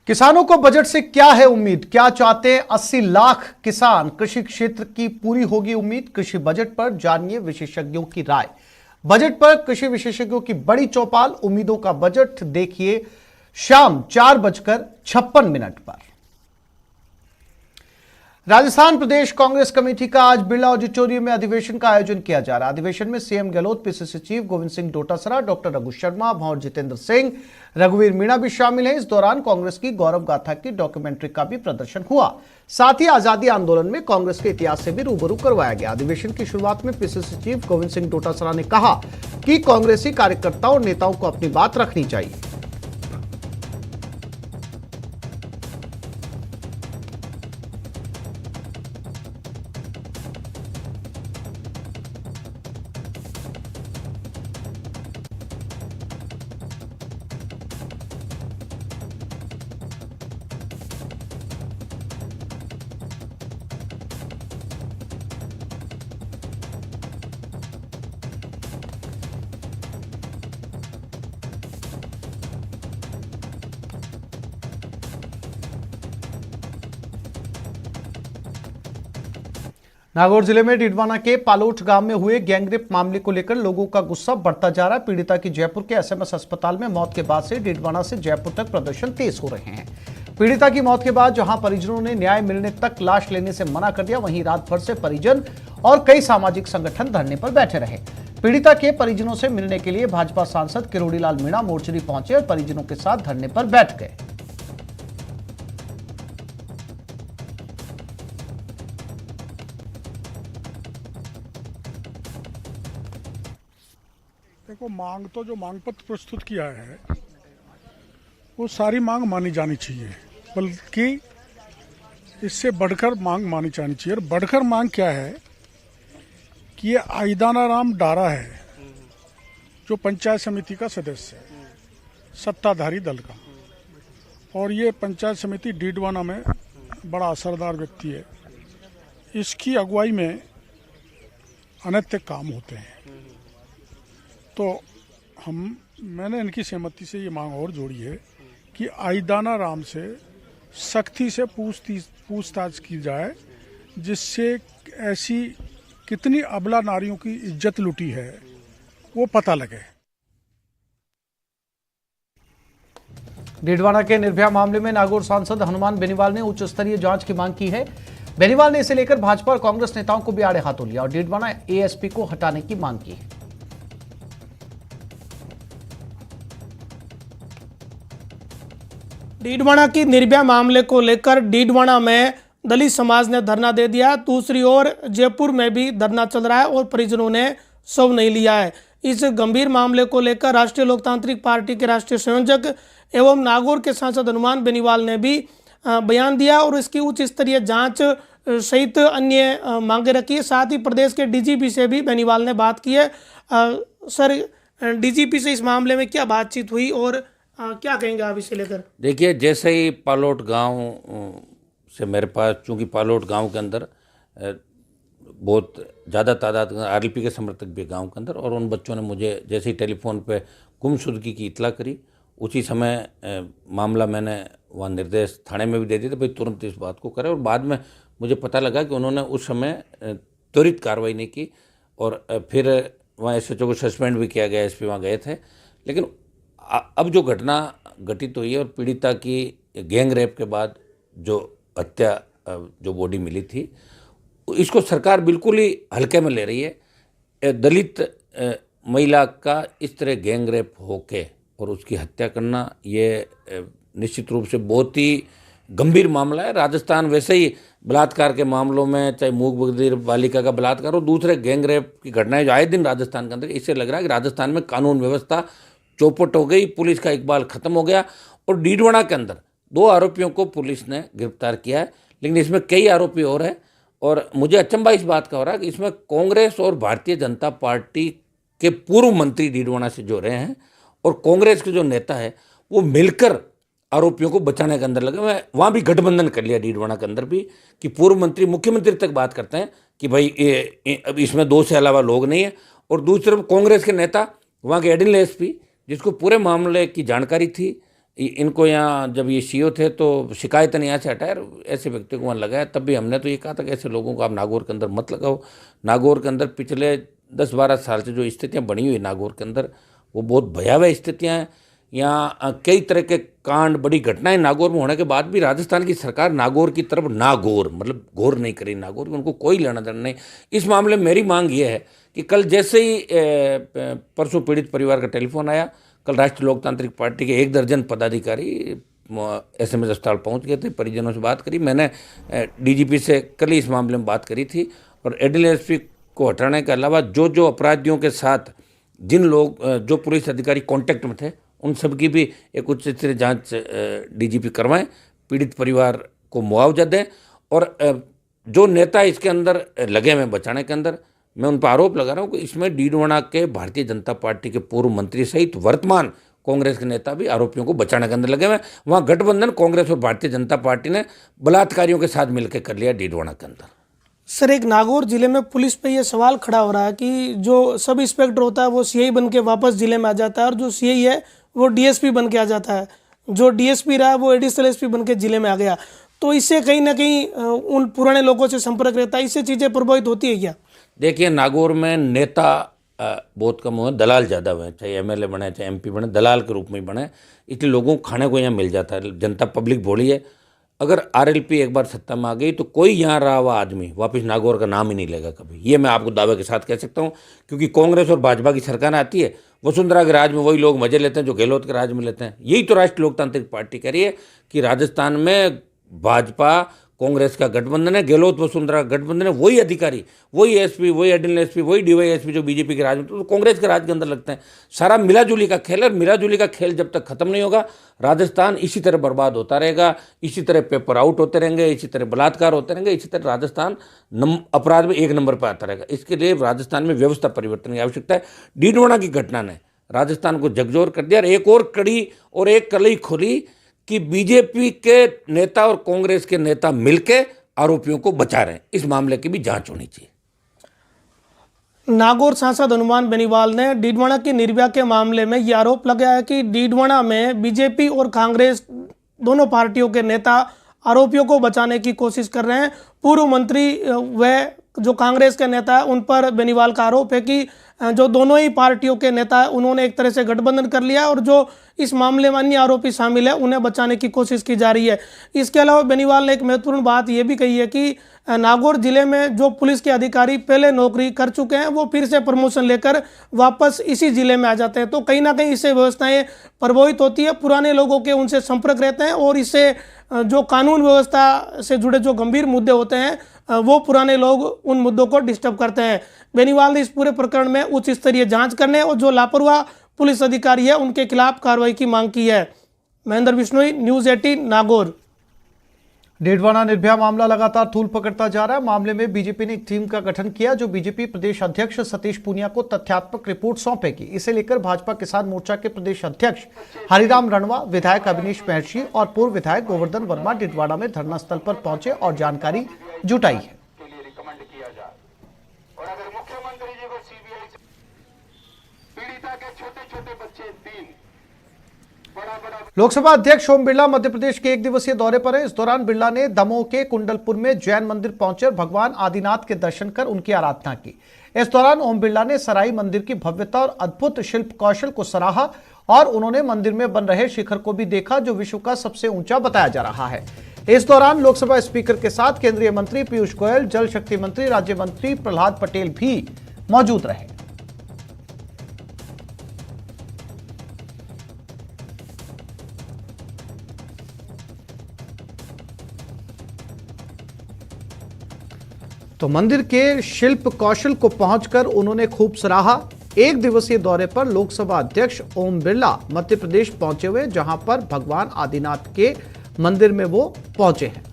किसानों को बजट से क्या है उम्मीद, क्या चाहते हैं 80 लाख किसान, कृषि क्षेत्र की पूरी होगी उम्मीद। कृषि बजट पर जानिए विशेषज्ञों की राय। बजट पर कृषि विशेषज्ञों की बड़ी चौपाल, उम्मीदों का बजट देखिए शाम 4:56 पर। राजस्थान प्रदेश कांग्रेस कमेटी का आज बिरला ऑडिटोरियम में अधिवेशन का आयोजन किया जा रहा है। अधिवेशन में CM Gehlot, PCC chief Govind Singh Dotasra, doctor Raghu Sharma, Bhanwar Jitendra Singh, रघुवीर मीणा भी शामिल हैं। इस दौरान कांग्रेस की गौरव गाथा की डॉक्यूमेंट्री का भी प्रदर्शन हुआ। साथ ही आजादी आंदोलन में कांग्रेस के इतिहास से भी रूबरू करवाया गया। अधिवेशन की शुरुआत में पीसीसी चीफ गोविंद सिंह डोटासरा ने कहा कि कांग्रेसी कार्यकर्ताओं और नेताओं को अपनी बात रखनी चाहिए। नागौर जिले में डीडवाना के पालोट गांव में हुए गैंगरेप मामले को लेकर लोगों का गुस्सा बढ़ता जा रहा है। पीड़िता की जयपुर के एसएमएस अस्पताल में मौत के बाद से डीडवाना से जयपुर तक प्रदर्शन तेज हो रहे हैं। पीड़िता की मौत के बाद जहां परिजनों ने न्याय मिलने तक लाश लेने से मना कर दिया, वहीं रात भर से परिजन और कई सामाजिक संगठन धरने पर बैठे रहे। पीड़िता के परिजनों से मिलने के लिए भाजपा सांसद किरोड़ी लाल मीणा मोर्चरी पहुंचे और परिजनों के साथ धरने पर बैठ गए। देखो, मांग तो जो मांग पत्र प्रस्तुत किया है वो सारी मांग मानी जानी चाहिए, बल्कि इससे बढ़कर मांग मानी जानी चाहिए। और बढ़कर मांग क्या है कि ये आईदानाराम डारा है जो पंचायत समिति का सदस्य है, सत्ताधारी दल का, और ये पंचायत समिति डीडवाना में बड़ा असरदार व्यक्ति है। इसकी अगुवाई में अनैतिक काम होते हैं। तो मैंने इनकी सहमति से ये मांग और जोड़ी है कि आईदानाराम से सख्ती से पूछताछ की जाए, जिससे ऐसी कितनी अबला नारियों की इज्जत लुटी है वो पता लगे। डीडवाना के निर्भया मामले में नागौर सांसद हनुमान बेनीवाल ने उच्च स्तरीय जांच की मांग की है। बेनीवाल ने इसे लेकर भाजपा और कांग्रेस नेताओं को भी आड़े हाथों लिया और डीडवाना एएसपी को हटाने की मांग की है। डीडवाना की निर्भया मामले को लेकर डीडवाना में दलित समाज ने धरना दे दिया। दूसरी ओर जयपुर में भी धरना चल रहा है और परिजनों ने शव नहीं लिया है। इस गंभीर मामले को लेकर राष्ट्रीय लोकतांत्रिक पार्टी के राष्ट्रीय संयोजक एवं नागौर के सांसद हनुमान बेनीवाल ने भी बयान दिया और इसकी उच्च स्तरीय जांच सहित अन्य मांगे रखी। साथ ही प्रदेश के डीजीपी से भी बेनीवाल ने बात की है। सर, डीजीपी से इस मामले में क्या बातचीत हुई और क्या कहेंगे आप इसे लेकर? देखिए, जैसे ही पालोट गांव से मेरे पास, चूंकि पालोट गांव के अंदर बहुत ज़्यादा तादाद आरएलपी के समर्थक भी गांव के अंदर, और उन बच्चों ने मुझे जैसे ही टेलीफोन पे गुमशुदगी की इतला करी, उसी समय मामला मैंने वहाँ निर्देश थाने में भी दे दिए थे, भाई तुरंत इस बात को करें। और बाद में मुझे पता लगा कि उन्होंने उस समय त्वरित कार्रवाई नहीं की और फिर वहाँ एसएचओ को सस्पेंड भी किया गया। एसपी वहाँ गए थे। लेकिन अब जो घटना घटित हुई है और पीड़िता की गैंग रेप के बाद जो हत्या, जो बॉडी मिली थी, इसको सरकार बिल्कुल ही हल्के में ले रही है। दलित महिला का इस तरह गैंग रेप होके और उसकी हत्या करना, ये निश्चित रूप से बहुत ही गंभीर मामला है। राजस्थान वैसे ही बलात्कार के मामलों में, चाहे मूक बधिर बालिका का बलात्कार और दूसरे गैंग रेप की घटनाएं जो आए दिन राजस्थान के अंदर, इससे लग रहा है कि राजस्थान में कानून व्यवस्था चौपट हो गई, पुलिस का इकबाल खत्म हो गया। और डीडवाना के अंदर 2 आरोपियों को पुलिस ने गिरफ्तार किया है, लेकिन इसमें कई आरोपी और हैं। और मुझे अचंभा इस बात का हो रहा है कि इसमें कांग्रेस और भारतीय जनता पार्टी के पूर्व मंत्री डीडवाना से जो रहे हैं और कांग्रेस के जो नेता है वो मिलकर आरोपियों को बचाने के अंदर लगे। मैं वहाँ भी गठबंधन कर लिया डीडवाना के अंदर भी, कि पूर्व मंत्री मुख्यमंत्री तक बात करते हैं कि भाई अब इसमें 2 से अलावा लोग नहीं है। और दूसरी तरफ कांग्रेस के नेता, वहाँ के एडिशनल एसपी जिसको पूरे मामले की जानकारी थी, इनको यहाँ जब ये सीओ थे तो शिकायतन यहाँ से हटाया, ऐसे व्यक्ति को वहाँ लगाया। तब भी हमने तो ये कहा था कि ऐसे लोगों को आप नागौर के अंदर मत लगाओ। नागौर के अंदर पिछले 10-12 साल से जो स्थितियाँ बनी हुई नागौर के अंदर वो बहुत भयावह स्थितियाँ हैं। यहाँ कई तरह के कांड, बड़ी घटनाएं नागौर में होने के बाद भी राजस्थान की सरकार नागौर की तरफ नागौर मतलब गौर नहीं करी नागौर, उनको कोई लेना देना नहीं। इस मामले में मेरी मांग ये है कि कल जैसे ही परसों पीड़ित परिवार का टेलीफोन आया, कल राष्ट्रीय लोकतांत्रिक पार्टी के 1 दर्जन पदाधिकारी SMS अस्पताल पहुंच गए थे, परिजनों से बात करी। मैंने DGP से कल ही इस मामले में बात करी थी और एडिशनल SP को हटाने के अलावा जो जो अपराधियों के साथ जिन लोग जो पुलिस अधिकारी कांटेक्ट में थे उन सब की भी एक उच्च स्तरीय जांच DGP करवाएं, पीड़ित परिवार को मुआवजा दें। और जो नेता इसके अंदर लगे हुए बचाने के अंदर, मैं उन पर आरोप लगा रहा हूँ कि इसमें डीडवाना के भारतीय जनता पार्टी के पूर्व मंत्री सहित वर्तमान कांग्रेस के नेता भी आरोपियों को बचाने के अंदर लगे हुए हैं। वहाँ गठबंधन कांग्रेस और भारतीय जनता पार्टी ने बलात्कारियों के साथ मिलकर कर लिया डीडवाना के अंदर। सर, एक नागौर जिले में पुलिस पे ये सवाल खड़ा हो रहा है कि जो सब इंस्पेक्टर होता है वो CI बन के वापस जिले में आ जाता है और जो CI है वो DSP बन के आ जाता है, जो DSP रहा है वो एडिशनल SP बन के जिले में आ गया। तो इससे कहीं ना कहीं उन पुराने लोगों से संपर्क रहता है, इससे चीज़ें प्रभावित होती है क्या? देखिए, नागौर में नेता बहुत कम हुए, दलाल ज़्यादा हुए, चाहे MLA बने चाहे MP बने, दलाल के रूप में बने, इसलिए लोगों को खाने को यहाँ मिल जाता है। जनता पब्लिक भोली है। अगर RLP एक बार सत्ता में आ गई तो कोई यहाँ रहा हुआ आदमी वापस नागौर का नाम ही नहीं लेगा कभी, ये मैं आपको दावे के साथ कह सकता हूँ। क्योंकि कांग्रेस और भाजपा की सरकार आती है, वसुंधरा के राज में वही लोग मजे लेते हैं जो गहलोत के राज में लेते हैं। यही तो राष्ट्रीय लोकतांत्रिक पार्टी कह रही है कि राजस्थान में भाजपा कांग्रेस का गठबंधन है, गहलोत वसुंधरा का गठबंधन है, वही अधिकारी, वही SP, वही एडिशनल SP, वही DYSP जो BJP के राज में तो कांग्रेस के राज के अंदर लगते हैं। सारा मिलाजुली का खेल है। मिलाजुली का खेल जब तक खत्म नहीं होगा, राजस्थान इसी तरह बर्बाद होता रहेगा, इसी तरह पेपर आउट होते रहेंगे, इसी तरह बलात्कार होते रहेंगे, इसी तरह राजस्थान अपराध में 1 नंबर पर आता रहेगा। इसके लिए राजस्थान में व्यवस्था परिवर्तन की आवश्यकता है। डीडवाना की घटना ने राजस्थान को झकझोर कर दिया और एक और कड़ी और एक कलई खोली कि BJP के नेता और कांग्रेस के नेता मिलकर आरोपियों को बचा रहे हैं। इस मामले की भी जांच होनी चाहिए। नागौर सांसद हनुमान बेनीवाल ने डीडवाना की निर्भया के मामले में ये आरोप लगाया है कि डीडवाना में BJP और कांग्रेस दोनों पार्टियों के नेता आरोपियों को बचाने की कोशिश कर रहे हैं। पूर्व मंत्री व जो कांग्रेस के नेता है उन पर बेनीवाल का आरोप है कि जो दोनों ही पार्टियों के नेता है उन्होंने एक तरह से गठबंधन कर लिया और जो इस मामले में अन्य आरोपी शामिल है उन्हें बचाने की कोशिश की जा रही है। इसके अलावा बेनीवाल ने एक महत्वपूर्ण बात ये भी कही है कि नागौर जिले में जो पुलिस के अधिकारी पहले नौकरी कर चुके हैं वो फिर से प्रमोशन लेकर वापस इसी जिले में आ जाते हैं। तो कहीं ना कहीं इससे व्यवस्थाएं प्रभावित होती है, पुराने लोगों के उनसे संपर्क रहते हैं और इससे जो कानून व्यवस्था से जुड़े जो गंभीर मुद्दे होते हैं वो पुराने लोग उन मुद्दों को डिस्टर्ब करते हैं। बेनीवाल ने इस पूरे प्रकरण में उच्च स्तरीय जांच करने और जो लापरवाह पुलिस अधिकारी है उनके खिलाफ कार्रवाई की मांग की है। महेंद्र बिश्नोई, न्यूज़ 18 नागौर। डीडवाना निर्भया मामला लगातार तूल पकड़ता जा रहा है। मामले में बीजेपी ने एक टीम का गठन किया जो बीजेपी प्रदेश अध्यक्ष सतीश पूनिया को तथ्यात्मक रिपोर्ट सौंपेगी। इसे लेकर भाजपा किसान मोर्चा के प्रदेश अध्यक्ष हरिराम रणवा, विधायक अविनेश महर्षि और पूर्व विधायक गोवर्धन वर्मा डीडवाना में धरना स्थल पर पहुंचे और जानकारी जुटाई है। लोकसभा अध्यक्ष ओम बिरला मध्य प्रदेश के 1 दिवसीय दौरे पर है। इस दौरान बिरला ने दमोह के कुंडलपुर में जैन मंदिर पहुंचे और भगवान आदिनाथ के दर्शन कर उनकी आराधना की। इस दौरान ओम बिरला ने सराई मंदिर की भव्यता और अद्भुत शिल्प कौशल को सराहा और उन्होंने मंदिर में बन रहे शिखर को भी देखा जो विश्व का सबसे ऊंचा बताया जा रहा है। इस दौरान लोकसभा स्पीकर के साथ केंद्रीय मंत्री पीयूष गोयल, जल शक्ति मंत्री राज्य मंत्री प्रहलाद पटेल भी मौजूद रहे। तो मंदिर के शिल्प कौशल को पहुंचकर उन्होंने खूब सराहा। 1 दिवसीय दौरे पर लोकसभा अध्यक्ष ओम बिरला मध्य प्रदेश पहुंचे हुए, जहां पर भगवान आदिनाथ के मंदिर में वो पहुंचे हैं।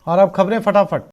और अब खबरें फटाफट।